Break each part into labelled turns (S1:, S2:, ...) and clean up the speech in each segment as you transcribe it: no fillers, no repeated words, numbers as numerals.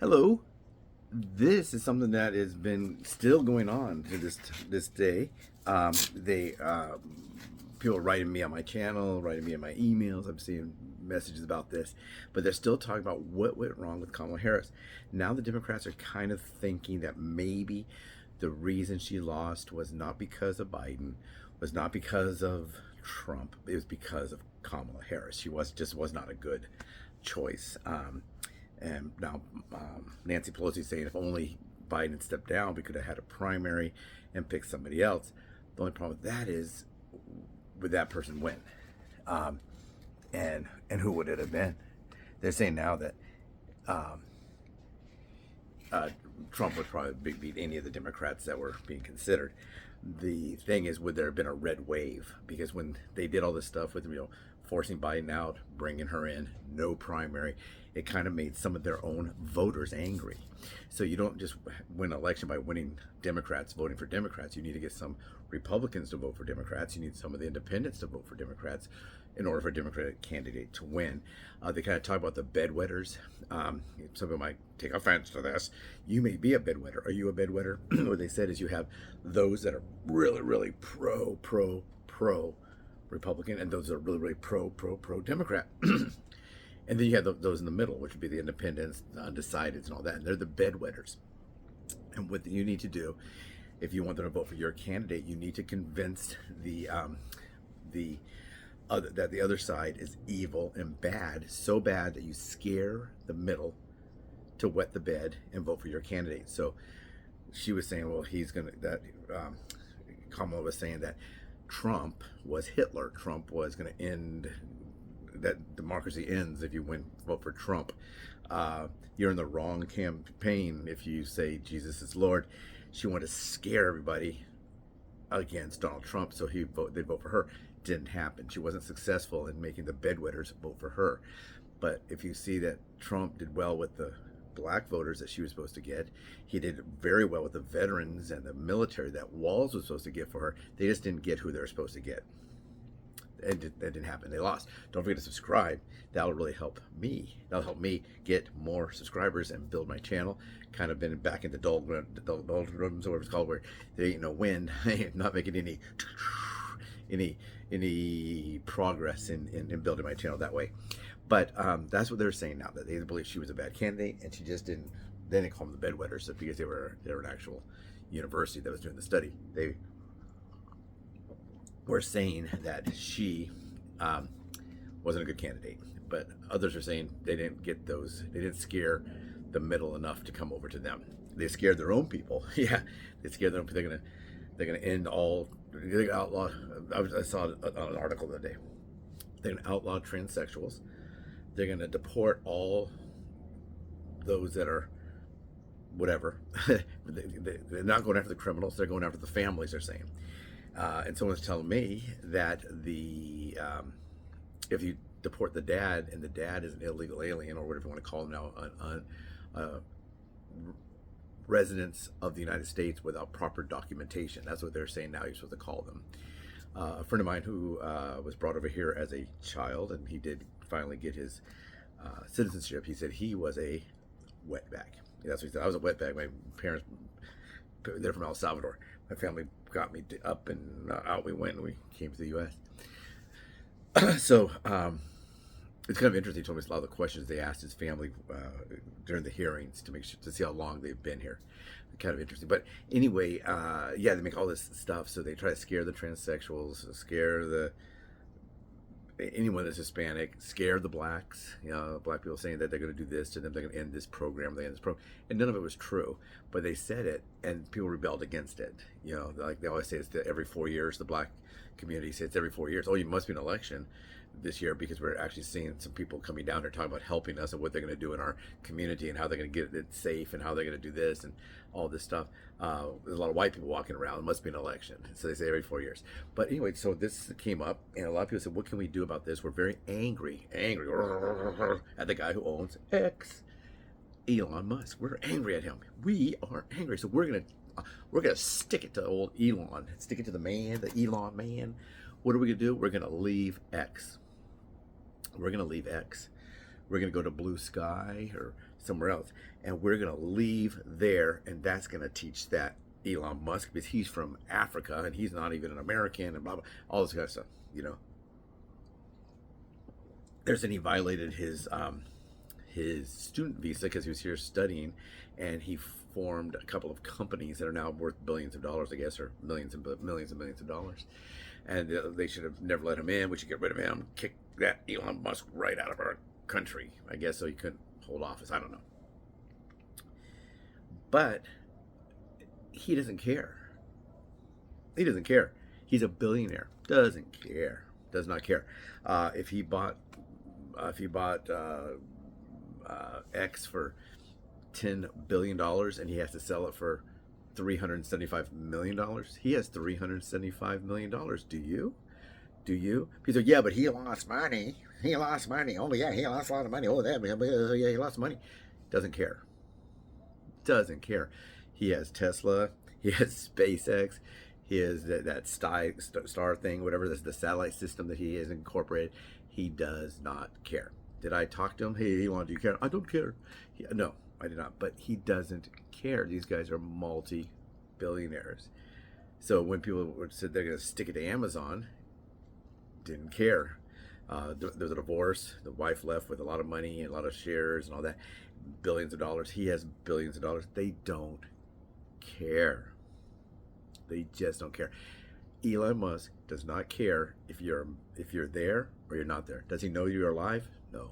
S1: Hello. This is something that has been still going on to this day. They People are writing me on my channel, writing me in my emails. I'm seeing messages about this, but they're still talking about what went wrong with Kamala Harris. Now the Democrats are kind of thinking that maybe the reason she lost was not because of Biden, was not because of Trump. It was because of Kamala Harris. She was not a good choice. And now Nancy Pelosi is saying if only Biden stepped down, we could have had a primary and picked somebody else. The only problem with that is, would that person win? And who would it have been? They're saying now that Trump would probably beat any of the Democrats that were being considered. The thing is, would there have been a red wave? Because when they did all this stuff with, forcing Biden out, bringing her in, no primary, it kind of made some of their own voters angry. So you don't just win an election by winning Democrats, voting for Democrats. You need to get some Republicans to vote for Democrats. You need some of the independents to vote for Democrats in order for a Democratic candidate to win. They kind of talk about the bedwetters. Some people might take offense to this. You may be a bedwetter. Are you a bedwetter? What they said is you have those that are really, really pro Republican, and those that are really, really pro Democrat. And then you have those in the middle, which would be the independents, the undecideds, and all that. And they're the bedwetters. And what you need to do, if you want them to vote for your candidate, you need to convince that the other side is evil and bad, so bad that you scare the middle to wet the bed and vote for your candidate. So she was saying, well, Kamala was saying that Trump was Hitler. Trump was going to end, that democracy ends if you vote for Trump. You're in the wrong campaign if you say Jesus is Lord. She wanted to scare everybody against Donald Trump, so they'd vote for her. Didn't happen. She wasn't successful in making the bedwetters vote for her. But if you see that Trump did well with the black voters that she was supposed to get, he did very well with the veterans and the military that Walz was supposed to get for her. They just didn't get who they were supposed to get. And that didn't happen. They lost. Don't forget to subscribe. That'll really help me. That'll help me get more subscribers and build my channel. Kind of been back in the doldrums, or whatever it's called, where there ain't no wind. Not making any progress in building my channel that way. But that's what they're saying now, that they believe she was a bad candidate, and she just didn't. They didn't call them the bedwetters because they were an actual university that was doing the study. They were saying that she wasn't a good candidate, but others are saying they didn't get those. They didn't scare the middle enough to come over to them. They scared their own people. Yeah, they scared their own people. They're gonna end all. They're gonna outlaw. I saw an article the other day. They're gonna outlaw transsexuals. They're gonna deport all those that are whatever. They're not going after the criminals. They're going after the families, they're saying. And someone's telling me that if you deport the dad, and the dad is an illegal alien, or whatever you want to call him now, residents of the United States without proper documentation. That's what they're saying now you're supposed to call them. A friend of mine who was brought over here as a child, and he did finally get his citizenship, he said he was a wetback. That's what he said. I was a wetback. My parents, they're from El Salvador. My family got me up and out we went, and we came to the U.S. So it's kind of interesting. He told me a lot of the questions they asked his family during the hearings to see how long they've been here. Kind of interesting. But anyway, yeah, they make all this stuff, so they try to scare the transsexuals, scare anyone that's Hispanic, scare the blacks. Black people saying that they're going to do this to them, they're going to end this program, and none of it was true. But they said it, and people rebelled against it. Like they always say, it's every 4 years. The black community says it's every 4 years. Oh, you must be an election this year, because we're actually seeing some people coming down here talking about helping us and what they're going to do in our community and how they're going to get it safe and how they're going to do this and all this stuff. There's a lot of white people walking around. It must be an election. So they say every 4 years. But anyway, so this came up, and a lot of people said, what can we do about this? We're very angry at the guy who owns X, Elon Musk. We're angry at him. We are angry. So we're gonna stick it to old Elon. Stick it to the Elon man. What are we gonna do? We're gonna leave X. We're we're going to go to blue sky or somewhere else, and we're going to leave there, and that's going to teach that Elon Musk, because he's from Africa and he's not even an American, and blah blah, all this kind of stuff, you know. There's, and he violated his student visa because he was here studying, and he formed a couple of companies that are now worth billions of dollars, I guess, or millions and millions of dollars. And they should have never let him in. We should get rid of him, kick that Elon Musk right out of our country, I guess, so he couldn't hold office. I don't know. But he doesn't care. He doesn't care. He's a billionaire. Doesn't care. Does not care. If he bought X for $10 billion and he has to sell it for $375 million, he has $375 million. Do you? Do you? People say, yeah, but he lost money. He lost money. Oh, yeah, he lost a lot of money. Oh, yeah, he lost money. Doesn't care. Doesn't care. He has Tesla. He has SpaceX. He has that star thing, whatever, that's the satellite system that he has incorporated. He does not care. Did I talk to him? Hey, Elon, do you care? I don't care. No, I did not. But he doesn't care. These guys are multi-billionaires. So when people said they're going to stick it to Amazon, didn't care. There was a divorce. The wife left with a lot of money and a lot of shares and all that. Billions of dollars. He has billions of dollars. They don't care. They just don't care. Elon Musk does not care if you're there or you're not there. Does he know you're alive? No.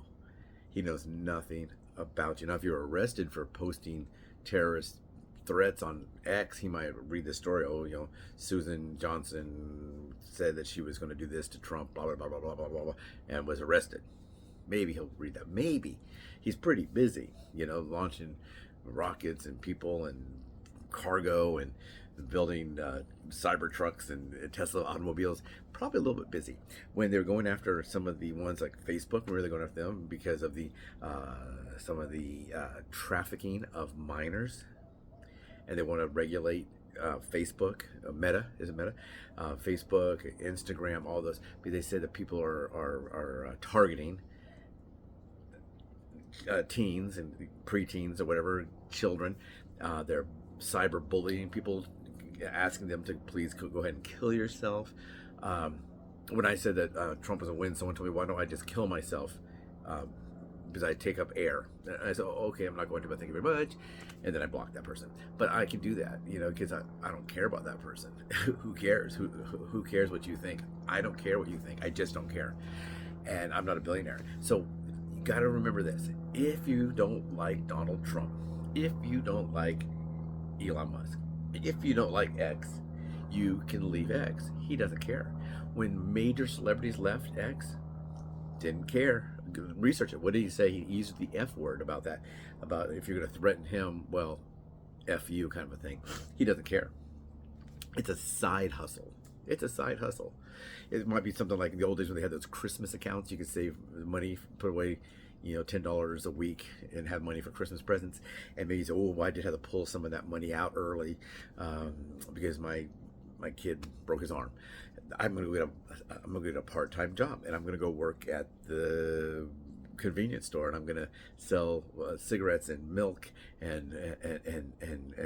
S1: He knows nothing about you. Now, if you're arrested for posting terrorist threats on X, he might read the story. Oh, you know, Susan Johnson said that she was going to do this to Trump, blah, blah, blah, blah, blah, blah, blah, blah, and was arrested. Maybe he'll read that. Maybe. He's pretty busy, you know, launching rockets and people and cargo and building cyber trucks and Tesla automobiles. Probably a little bit busy. When they're going after some of the ones like Facebook, where they're going after them because of the some of the trafficking of minors, and they want to regulate Facebook, Meta, is it Meta? Facebook, Instagram, all those. But they say that people are targeting teens and preteens or whatever, children. They're cyber bullying people, asking them to please go ahead and kill yourself. When I said that Trump was a win, someone told me, why don't I just kill myself? Because I take up air. And I said, oh, okay, I'm not going to, but thank you very much. And then I blocked that person. But I can do that, you know, because I don't care about that person. Who cares? Who cares what you think? I don't care what you think. I just don't care. And I'm not a billionaire. So you got to remember this. If you don't like Donald Trump, if you don't like Elon Musk, if you don't like X, you can leave X. He doesn't care. When major celebrities left X, didn't care. Research it. What did he say? He used the F word about that. About if you're going to threaten him, well, F you kind of a thing. He doesn't care. It's a side hustle. It's a side hustle. It might be something like in the old days when they had those Christmas accounts. You could save money, put away, you know, $10 a week and have money for Christmas presents. And maybe you say, oh, well, I did have to pull some of that money out early because my kid broke his arm. I'm gonna get a part-time job, and I'm gonna go work at the convenience store, and I'm gonna sell cigarettes and milk and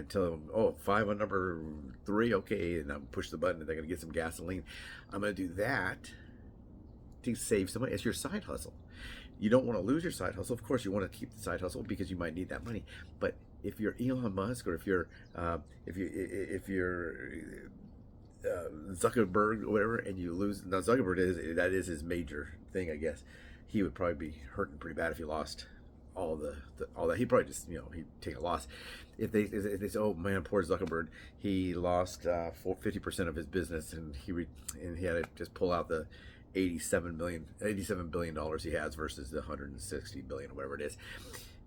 S1: tell them, oh, 5 on number 3, okay, and I'm push the button, and they're gonna get some gasoline. I'm gonna do that to save some money. It's your side hustle. You don't want to lose your side hustle. Of course, you want to keep the side hustle because you might need that money. But if you're Elon Musk, or if you're Zuckerberg or whatever, and you lose, now Zuckerberg is his major thing, I guess. He would probably be hurting pretty bad if he lost all that. He'd probably just, you know, he'd take a loss. If they say, oh man, poor Zuckerberg, he lost 50% of his business, and he had to just pull out the $87 billion he has versus the $160 billion, or whatever it is.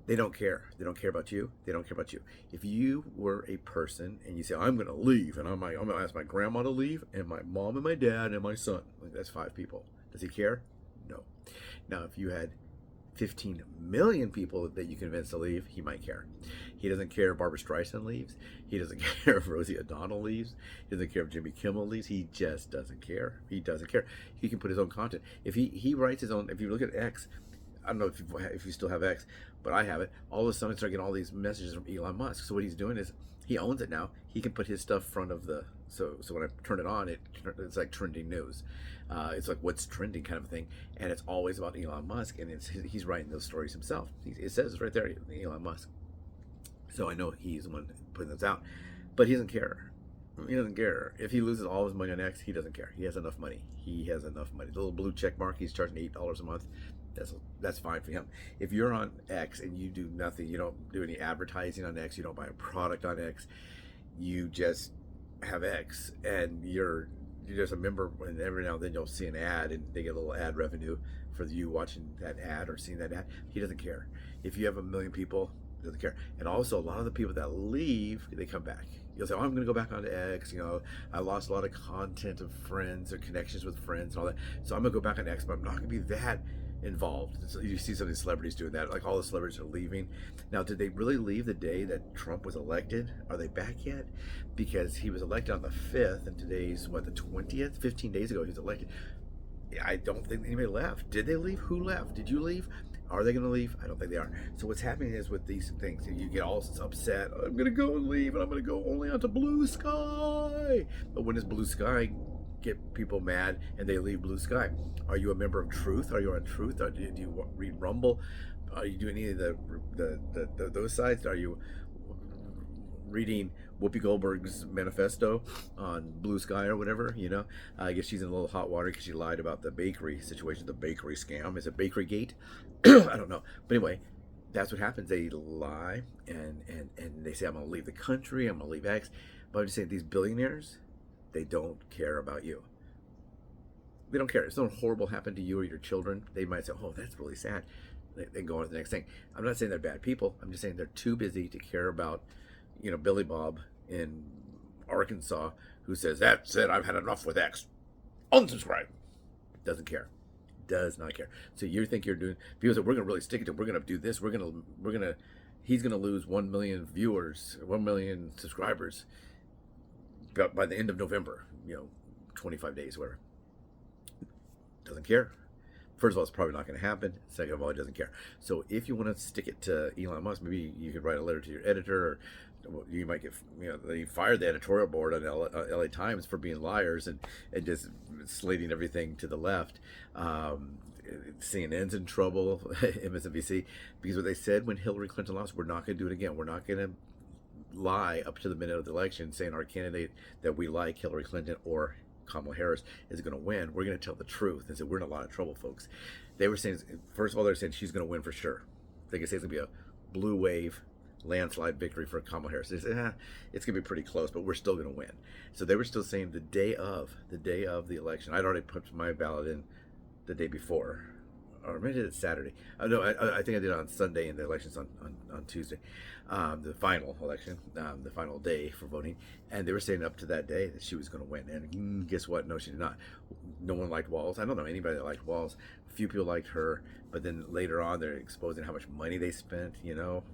S1: They don't care. They don't care about you. They don't care about you. If you were a person and you say, I'm going to leave, and I'm going to ask my grandma to leave, and my mom and my dad and my son, like, that's 5 people. Does he care? No. Now, if you had 15 million people that you convince to leave, he might care. He doesn't care if Barbara Streisand leaves. He doesn't care if Rosie O'Donnell leaves. He doesn't care if Jimmy Kimmel leaves. He just doesn't care. He doesn't care. He can put his own content. If he writes his own, if you look at X, I don't know if you still have X, but I have it. All of a sudden, I start getting all these messages from Elon Musk. So what he's doing is he owns it now. He can put his stuff front of the so when I turn it on, it's like trending news. It's like what's trending kind of a thing, and it's always about Elon Musk, and he's writing those stories himself. It says right there, Elon Musk. So I know he's the one putting this out, but he doesn't care. He doesn't care. If he loses all his money on X, he doesn't care. He has enough money. He has enough money. The little blue check mark, he's charging $8 a month. That's fine for him. If you're on X and you do nothing, you don't do any advertising on X, you don't buy a product on X, you just have X, and you're just a member, and every now and then you'll see an ad and they get a little ad revenue for you watching that ad or seeing that ad. He doesn't care. If you have 1 million people, he doesn't care. And also a lot of the people that leave, they come back. You'll say, oh, I'm going to go back onto X. You know, I lost a lot of content of friends or connections with friends and all that. So I'm going to go back on X, but I'm not going to be that involved. So you see some of these celebrities doing that. Like all the celebrities are leaving. Now, did they really leave the day that Trump was elected? Are they back yet? Because he was elected on the 5th, and today's, what, the 20th? 15 days ago he was elected. I don't think anybody left. Did they leave? Who left? Did you leave? Are they going to leave? I don't think they are. So what's happening is with these things, you get all upset. I'm going to go and leave, and I'm going to go only onto Blue Sky. But when does Blue Sky get people mad and they leave Blue Sky? Are you a member of Truth? Are you on Truth? Do you read Rumble? Are you doing any of those sites? Are you reading Whoopi Goldberg's manifesto on Blue Sky or whatever? You know, I guess she's in a little hot water because she lied about the bakery situation, the bakery scam. Is it Bakery Gate? I don't know. But anyway, that's what happens. They lie and they say, I'm going to leave the country, I'm going to leave X. But I'm just saying, these billionaires, they don't care about you. They don't care. If something horrible happened to you or your children, they might say, oh, that's really sad. They go on to the next thing. I'm not saying they're bad people. I'm just saying they're too busy to care about, you know, Billy Bob in Arkansas who says, that's it, I've had enough with X. Unsubscribe. Doesn't care. Does not care. So you think you're doing, people say, we're going to really stick it to, we're going to do this, he's going to lose 1 million viewers, 1 million subscribers by the end of November, you know, 25 days, whatever. Doesn't care. First of all, it's probably not going to happen. Second of all, he doesn't care. So if you want to stick it to Elon Musk, maybe you could write a letter to your editor, or you might get, you know, they fired the editorial board on LA Times for being liars and just slating everything to the left. CNN's in trouble, MSNBC, because what they said when Hillary Clinton lost, we're not going to do it again. We're not going to lie up to the minute of the election saying our candidate that we like, Hillary Clinton or Kamala Harris, is going to win. We're going to tell the truth and say we're in a lot of trouble, folks. They were saying, first of all, they're saying she's going to win for sure. They can say it's going to be a blue wave landslide victory for Kamala Harris. They said, it's going to be pretty close, but we're still going to win. So they were still saying the day of the election. I'd already put my ballot in the day before, or maybe it's Saturday. No, I think I did it on Sunday, and the election's on Tuesday. The final election, the final day for voting, and they were saying up to that day that she was going to win. And guess what? No, she did not. No one liked Walz. I don't know anybody that liked Walz. A few people liked her, but then later on, they're exposing how much money they spent. You know,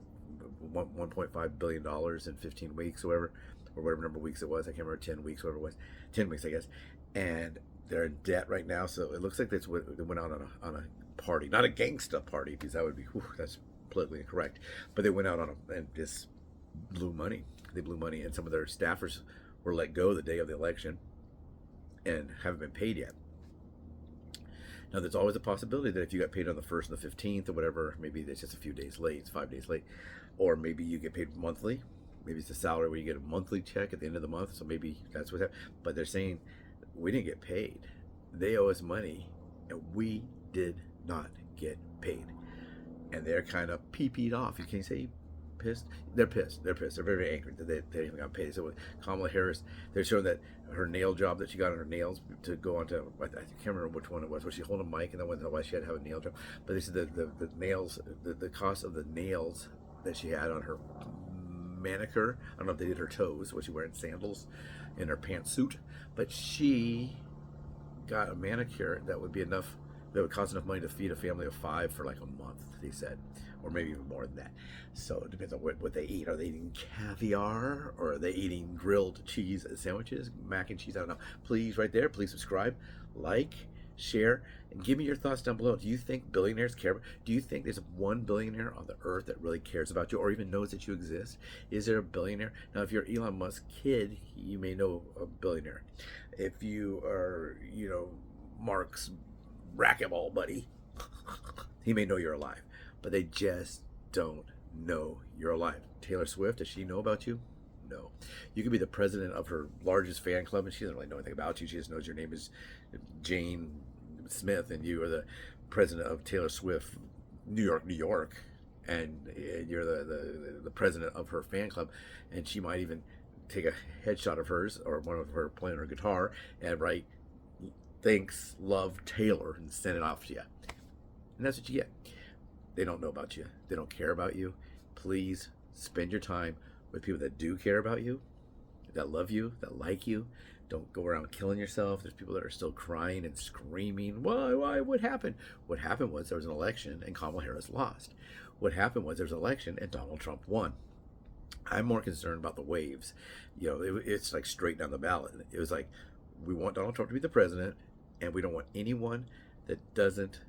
S1: $1.5 billion in 15 weeks, or whatever number of weeks it was. I can't remember, 10 weeks, whatever it was, 10 weeks, I guess. And they're in debt right now, so it looks like they went out on a party, not a gangsta party, because that would be, that's politically incorrect, but they went out and just blew money. They blew money, and some of their staffers were let go the day of the election and haven't been paid yet. Now, there's always a possibility that if you got paid on the 1st and the 15th or whatever, maybe it's just a few days late, it's 5 days late, or maybe you get paid monthly. Maybe it's a salary where you get a monthly check at the end of the month, so maybe that's what happened. But they're saying, we didn't get paid. They owe us money, and we did not get paid. And they're kind of peed off. You can't say pissed. They're pissed. They're pissed. They're very, very angry that they haven't got paid. So with Kamala Harris, they're showing that her nail job that she got on her nails to go on to, I can't remember which one it was. Was she holding a mic, and then why she had to have a nail job? But they said the nails, the cost of the nails that she had on her manicure. I don't know if they did her toes. Was she wearing sandals in her pantsuit? But she got a manicure that would be enough, that would cost enough money to feed a family of 5 for like a month, they said, or maybe even more than that. So it depends on what they eat. Are they eating caviar, or are they eating grilled cheese sandwiches, mac and cheese? I don't know. Please, right there, please subscribe, like, share, and give me your thoughts down below. Do you think billionaires care? Do you think there's one billionaire on the earth that really cares about you or even knows that you exist? Is there a billionaire? Now, if you're Elon Musk's kid, you may know a billionaire. If you are, Mark's racquetball buddy, he may know you're alive, but they just don't know you're alive. Taylor Swift, does she know about you? No. You could be the president of her largest fan club and she doesn't really know anything about you. She just knows your name is Jane Smith and you are the president of Taylor Swift New York, and you're the president of her fan club, and she might even take a headshot of hers or one of her playing her guitar and write "Thanks, love, Taylor" and send it off to you. And that's what you get. They don't know about you. They don't care about you. Please spend your time with people that do care about you, that love you, that like you. Don't go around killing yourself. There's people that are still crying and screaming. Why? What happened? What happened was there was an election and Kamala Harris lost. What happened was there was an election and Donald Trump won. I'm more concerned about the waves. It's like straight down the ballot. It was like, we want Donald Trump to be the president, and we don't want anyone that doesn't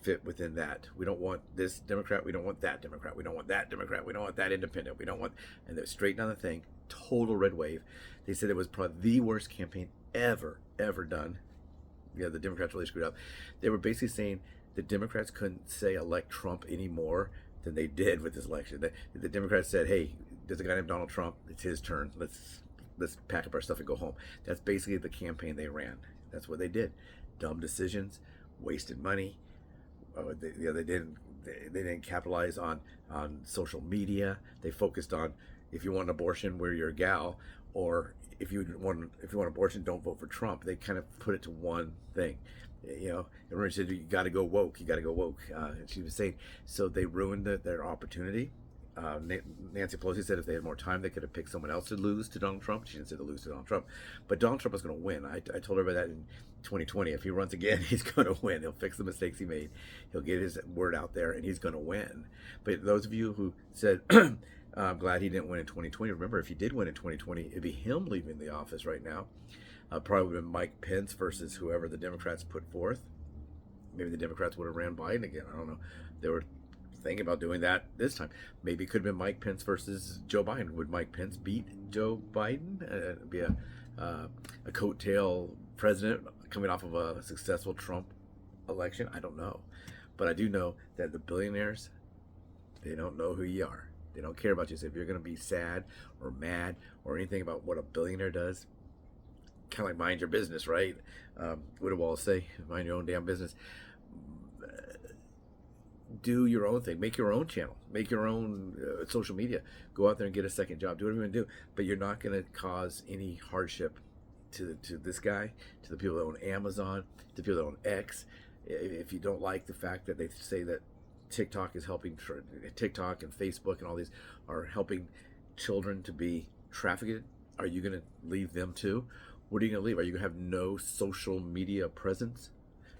S1: fit within that. We don't want this Democrat. We don't want that Democrat. We don't want that Democrat. We don't want that independent. We don't want, and they're straight down the thing. Total red wave. They said it was probably the worst campaign ever done. The Democrats really screwed up. They were basically saying the Democrats couldn't say elect Trump any more than they did with this election. The Democrats said, hey, there's a guy named Donald Trump. It's his turn. Let's pack up our stuff and go home. That's basically the campaign they ran. That's what they did. Dumb decisions, wasted money. They didn't capitalize on social media. They focused on, if you want an abortion, we're your gal, or if you want abortion, don't vote for Trump. They kind of put it to one thing. Everyone said you got to go woke. You got to go woke. And she was saying, so they ruined their opportunity. Nancy Pelosi said if they had more time, they could have picked someone else to lose to Donald Trump. She didn't say to lose to Donald Trump, but Donald Trump was going to win. I told her about that in 2020. If he runs again, he's going to win. He'll fix the mistakes he made. He'll get his word out there, and he's going to win. But those of you who said, I'm glad he didn't win in 2020, remember, if he did win in 2020, it'd be him leaving the office right now. Probably would have been Mike Pence versus whoever the Democrats put forth. Maybe the Democrats would have ran Biden again. I don't know. They were thinking about doing that this time. Maybe it could have been Mike Pence versus Joe Biden. Would Mike Pence beat Joe Biden? Be a coattail president coming off of a successful Trump election? I don't know. But I do know that the billionaires, they don't know who you are. They don't care about you. So if you're going to be sad or mad or anything about what a billionaire does, kind of like mind your business, right? What do Wallace say? Mind your own damn business. Do your own thing. Make your own channel. Make your own social media. Go out there and get a second job. Do whatever you want to do. But you're not going to cause any hardship to this guy, to the people that own Amazon, to the people that own X. If you don't like the fact that they say that TikTok is helping, TikTok and Facebook and all these are helping children to be trafficked, are you going to leave them too? What are you going to leave? Are you going to have no social media presence?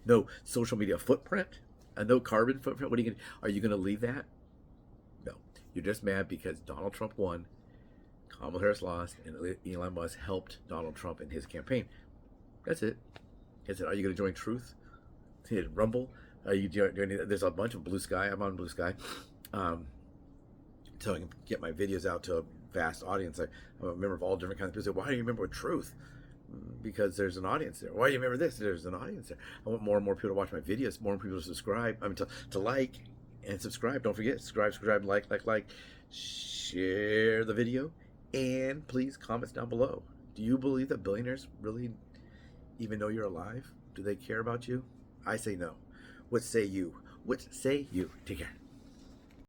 S1: No social media footprint? No carbon footprint? What are you going to, are you going to leave that? No. You're just mad because Donald Trump won, Kamala Harris lost, and Elon Musk helped Donald Trump in his campaign. That's it. That's it. Are you going to join Truth? Rumble? Are you doing? There's a bunch of Blue Sky. I'm on Blue Sky. So I can get my videos out to a vast audience. I'm a member of all different kinds of people. Say, why do you remember with Truth? Because there's an audience there. Why do you remember this? There's an audience there. I want more and more people to watch my videos, more people to subscribe. I mean, to like and subscribe. Don't forget, subscribe, like. Share the video, and please comments down below. Do you believe that billionaires really even know you're alive? Do they care about you? I say no. What say you? What say you? Take care.